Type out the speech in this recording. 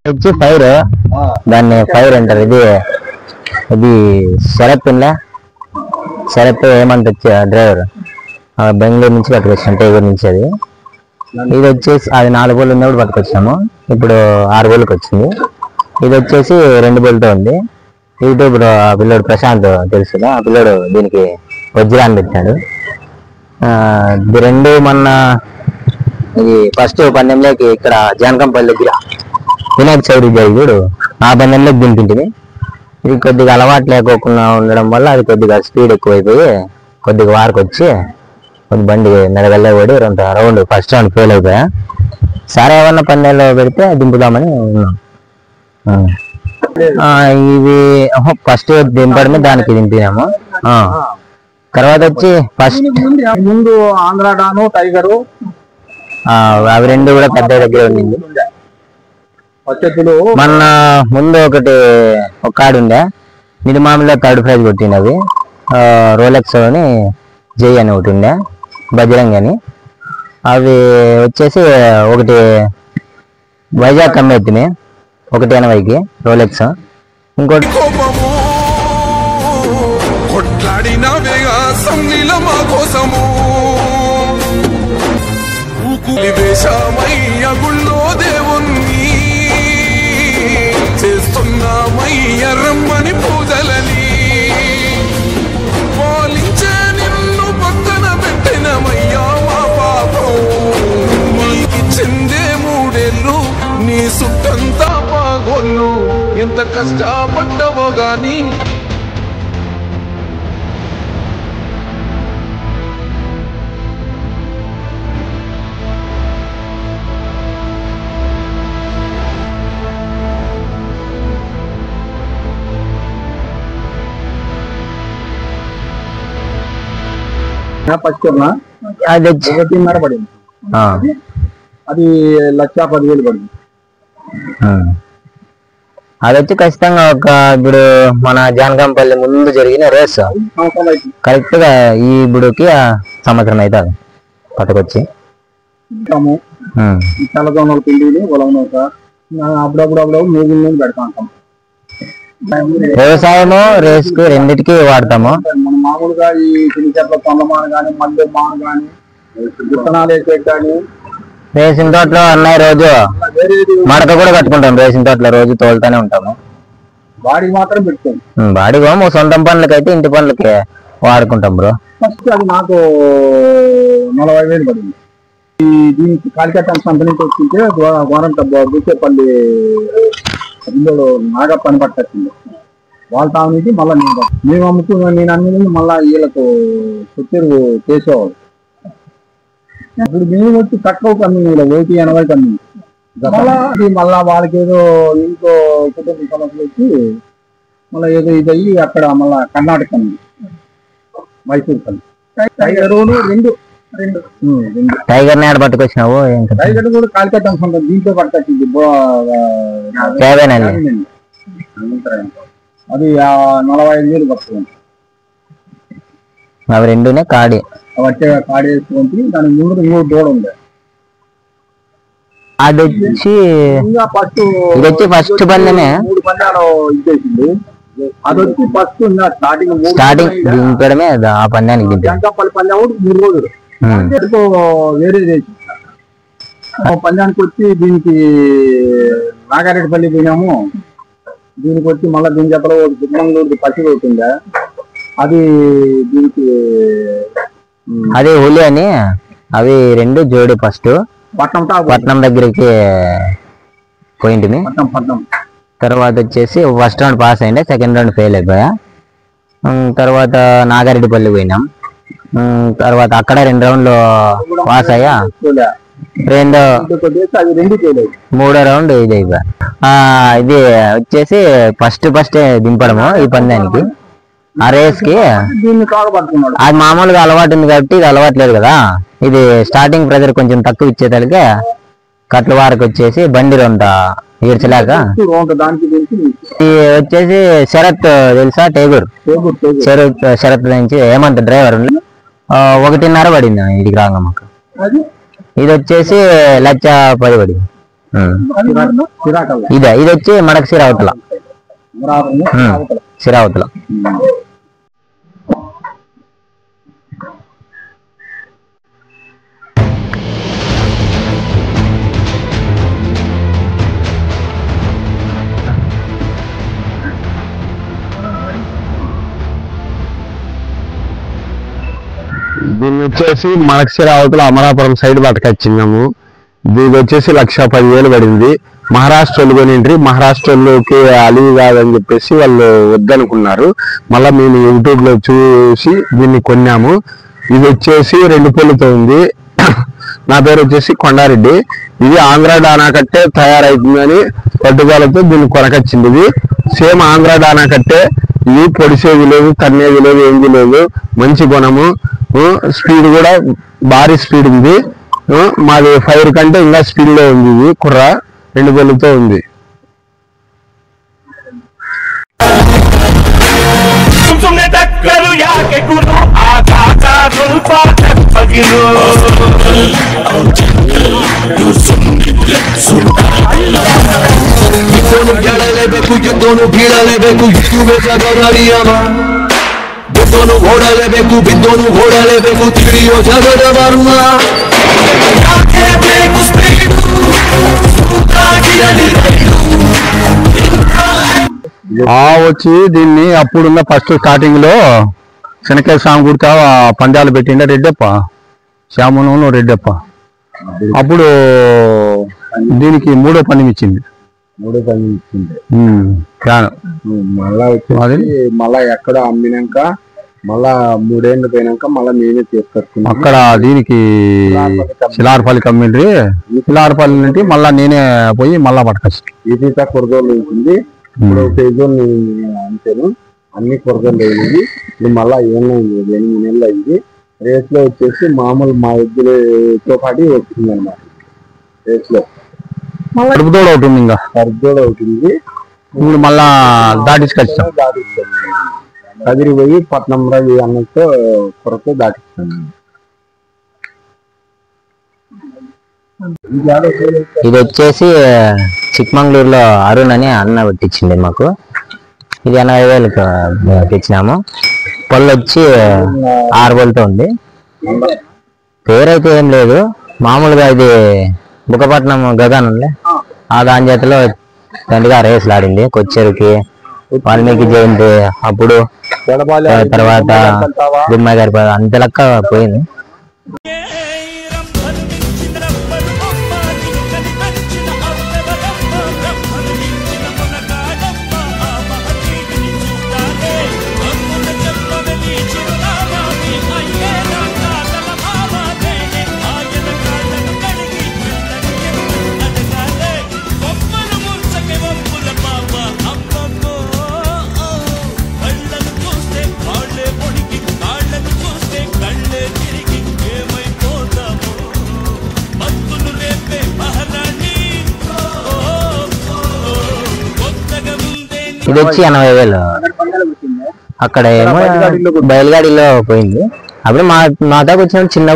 వచ్చి ఫైర్, దాన్ని ఫైర్ అంటారు. ఇది శరత్ ఉందా, శరత్ హేమంత్ వచ్చి డ్రైవర్ బెంగళూరు నుంచి పట్టుకొచ్చాం, టైగర్ నుంచి. ఇది వచ్చేసి అది 4 బోళ్ళు ఉన్నప్పుడు పట్టుకొచ్చాము, ఇప్పుడు 6 బోళ్ళకి వచ్చింది. ఇది వచ్చేసి 2 బోళ్ళతో ఉంది. యూట్యూబ్ ఆ పిల్లోడు ప్రశాంత్ తెలుసు కదా, ఆ పిల్లోడు దీనికి వజ్రాన్ని పెట్టాడు. ఇది 2 మొన్న ఇది ఫస్ట్ పందెంలోకి ఇక్కడ జానకంపల్లి దగ్గర వినాయక చవితి జరిగాడు, ఆ పందెంలోకి దింపించింది. ఇది కొద్దిగా అలవాటు లేకోకుండా ఉండడం వల్ల అది కొద్దిగా స్పీడ్ ఎక్కువైపోయి కొద్దిగా వారికి వచ్చి కొద్ది బండి మెడగల్లబడి 2 రౌండ్ ఫస్ట్ రౌండ్ ఫెయిల్ అయిపోయా. సరే ఏమన్నా పందెంలో పెడితే దింపుదామని ఉన్నాం. ఇది ఫస్ట్ దింపడమే దానికి దింపినాము. తర్వాత వచ్చి ఫస్ట్ ముందు ఆంధ్రాడాను టైగరు అవి 2 కూడా పెద్ద దగ్గర ఉండింది. మొన్న ముందు ఒక కార్డు ఉండే, ఇది మామూలుగా 3rd ప్రైజ్ కొట్టింది. అవి రోలెక్స్ అని జై అని ఒకటి ఉండే, బజరంగ్ అని. అవి వచ్చేసి ఒకటి వైజాగ్ కమ్మెత్తిని 180కి రోలెక్స్, ఇంకోటి చేస్తున్నామయ్య రమ్మని పూజలని పాలించే నిన్ను పక్కన పెట్టినమయ్యా మా పాపం. నీకి చెందే 3 ఏళ్ళు నీ సుట్టంతా పాగోళ్ళు, ఎంత కష్టపడ్డవో గాని ఫస్ట్ అది 1.5 పడింది, అది 1,10,000 పడింది. అది వచ్చి ఖచ్చితంగా ఇప్పుడు మన జానకంపల్లి ముందు జరిగిన రేస్ కరెక్ట్ గా ఈ ఇప్పుడుకి సంవత్సరం అయితే అది పట్టుకొచ్చి తెల్లదోనలు పిండి అప్పుడప్పుడు మూగులు పెడతా ఉంటాం. వ్యవసాయము రేస్ కు రెండిటికి వాడతాము. మనం మామూలుగా ఈ చిన్న చెట్ల తొండమాన కానీ మల్లె మాన కానీ విత్తనాలు వేసే కానీ రేసిన తోటలో అన్నయ్య రోజు మడక కూడా కట్టుకుంటాం. రేసిన తోటలో రోజు తోలుతానే ఉంటాము. బాడీకి మాత్రం పెట్టుకోండి, బాడీకి సొంతం పనులకి అయితే ఇంటి పనులకి వాడుకుంటాం బ్రో. ఫస్ట్ అది నాకు 40,000 పడింది. దీనికి కాలికట్ అంత నుంచి వచ్చింటే గోరంట బూచేపల్లి ఇందులో నాగా పని పట్టచ్చింది. వాళ్ళ తాగునీటి మళ్ళీ మేము అమ్ముకున్నా, నేను అన్ని మళ్ళీ వీళ్ళకు చెరువు చేసేవాళ్ళు. ఇప్పుడు మేము వచ్చి తక్కువ కమ్మి 180 కమ్మి మళ్ళా వాళ్ళకి ఏదో ఇంకో కుటుంబ సమస్యలు వచ్చి మళ్ళీ ఏదో ఇది అయ్యి అక్కడ మళ్ళా కర్ణాటక కమ్మి, మైసూర్ కమ్మి, టైగర్ 2 టైగర్ ని ఆడ పట్టుకొచ్చినావు. టైగర్ కూడా కాలికట్ అనుకుంటాం, దీంట్లో పట్టుకొచ్చింది. అది 45,000 పట్టుకుంది. అవి 2 కాడి వచ్చే కాడి వేసుకుంటే దానికి ముందు 3 దూడ ఉంది. అది వచ్చి ఇది వచ్చి ఫస్ట్ పందెమే 3 పందాలు ఇచ్చేసింది. అది వచ్చి ఫస్ట్ స్టార్టింగ్ దింపడమే ఆ పందానికి జంకంపల్లి పందెం 3 రోజులు వేరే చేసి పందానికి వచ్చి దీనికి నాగారెడ్డిపల్లి పోయినాము. దీనికి వచ్చి మళ్ళీ దీని చెప్పలో చిక్కమంగళూరు పసి అవుతుందా, అది దీనికి అది హోలీ అని అవి 2 జోడి ఫస్ట్ పట్నం దగ్గరికి పోయింటిమి. తర్వాత వచ్చేసి ఫస్ట్ రౌండ్ పాస్ అయిండే, సెకండ్ రౌండ్ ఫెయిల్ అయిపోయా. తర్వాత నాగారెడ్డిపల్లి పోయినాం. తర్వాత అక్కడ 2 రౌండ్లు పాస్ అయ్యా. 3వ రౌండ్ ఇది అయిపోయా. ఇది వచ్చేసి ఫస్ట్ దింపడము ఈ పందానికి. ఆ రేస్ కి అది మామూలుగా అలవాటు ఉంది కాబట్టి ఇది అలవాటు లేదు కదా. ఇది స్టార్టింగ్ ప్రెజర్ కొంచెం తక్కువ ఇచ్చేతలకే కట్ల వారికి వచ్చేసి బండి 2 ఈడ్చలేక వచ్చేసి శరత్ తెలుసా, టేగూర్ శరత్ నుంచి హేమంత్ డ్రైవర్ 1.5 పడింది ఇడికి రాగా మాకు. ఇది వచ్చేసి 1,10,000 పడింది. ఇదే ఇది వచ్చి మనకు సిరావతల సిరావతల. దీన్ని వచ్చేసి మనక్షర అవతల అమరాపురం సైడ్ పట్టుకొచ్చినాము. దీనికి వచ్చేసి 1,10,000 పడింది. మహారాష్ట్ర వాళ్ళు కొనిండ్రి, మహారాష్ట్రలోకి అలివి కాదని చెప్పేసి వాళ్ళు వద్దనుకున్నారు. మళ్ళీ మేము యూట్యూబ్ లో చూసి దీన్ని కొన్నాము. ఇది వచ్చేసి 2 పొల్లుతో ఉంది. నా పేరు వచ్చేసి కొండారెడ్డి. ఇది ఆంధ్ర డానా కట్టే తయారైతుందని పట్టుదలతో దీన్ని కొనకొచ్చింది. ఇది సేమ్ ఆంధ్ర డానా కట్టే. ఇది పొడిసేది లేదు, తన్నేది లేదు, ఏంది లేదు. మంచి గుణము, స్పీడ్ కూడా భారీ స్పీడ్ ఉంది. మాది ఫైర్ కంటే ఇంకా స్పీడ్ లో ఉంది. ఇది కుర్ర 2 పొల్లుతో ఉంది. ಬೇಕು ಯುದ್ಧನು ಬೀಳಲೇಬೇಕು, ಇದುವೇ ಜಗದರಿಯಮ. ಯುದ್ಧನು ಓಡಲೇಬೇಕು, ಬಿದ್ದೋನು ಓಡಲೇಬೇಕು, ತಿಳಿಯೋ ಜಗದ ವರ್ಮ. ಯಾಕೆ ಬೇಕು ಸ್ಪೀಡು, ಸೂತಾಗಿರಲಿ ರೈಲು. వచ్చి దీన్ని అప్పుడున్న ఫస్ట్ స్టార్టింగ్ లో శనకాయ స్వామి గుడితో పందాలు పెట్టిండే రెడ్డప్ప, శ్యామను రెడ్డప్ప. అప్పుడు దీనికి 3వ పందెం ఇచ్చింది. మళ్ళా వచ్చి మళ్ళా ఎక్కడ అమ్మినాక మళ్ళా 3 ఏళ్ళు పోయినాక మళ్ళా నేనే తీసుకొచ్చుకున్నాను. అక్కడ దీనికి శిలార్పల్లికి అమ్మిండ్రి. శిలార్పల్లి నుండి మళ్ళా నేనే పోయి మళ్ళా పట్టుకొచ్చి ఇది కొరదోళ్ళు ఉంటుంది. ఇప్పుడు పేజోళ్ళు అంతేను, అన్ని కొరదోళ్ళు అయింది. ఇది మళ్ళా ఏమైంది, 8 నెలలు అయింది. రేస్ లో వచ్చేసి మామూలు మా ఎద్దులతో పాటు వచ్చింది అనమాట. రేస్ లో కడుపుతోడు అవుతుంది, ఇంకా కడుపుతోడు అవుతుంది. ఇప్పుడు మళ్ళా దాటించుకొచ్చాం. కదిరి పోయి పట్నం రవి అన్నతో కొరత దాటిస్తాను. ఇది వచ్చేసి చిక్మంగళూరులో అరుణ్ అని అన్న పెట్టించింది మాకు. ఇది 80,000 తెచ్చినాము. పళ్ళు వచ్చి 6 పొలతో ఉంది. పేరైతే ఏం లేదు, మామూలుగా ఇది బుక్కపట్నం గగనంలే ఆ దాని చేతిలో తండ్రిగా రేసులు ఆడింది. కొచ్చేరుకి వాల్మీకి జయంతి అప్పుడు, తర్వాత గుమ్మయ్య గారి అంత లెక్క పోయింది. ఇది వచ్చి 80,000. అక్కడ ఏమో బయలుగాడిలో పోయింది. అప్పుడు మా దాకా వచ్చిన చిన్న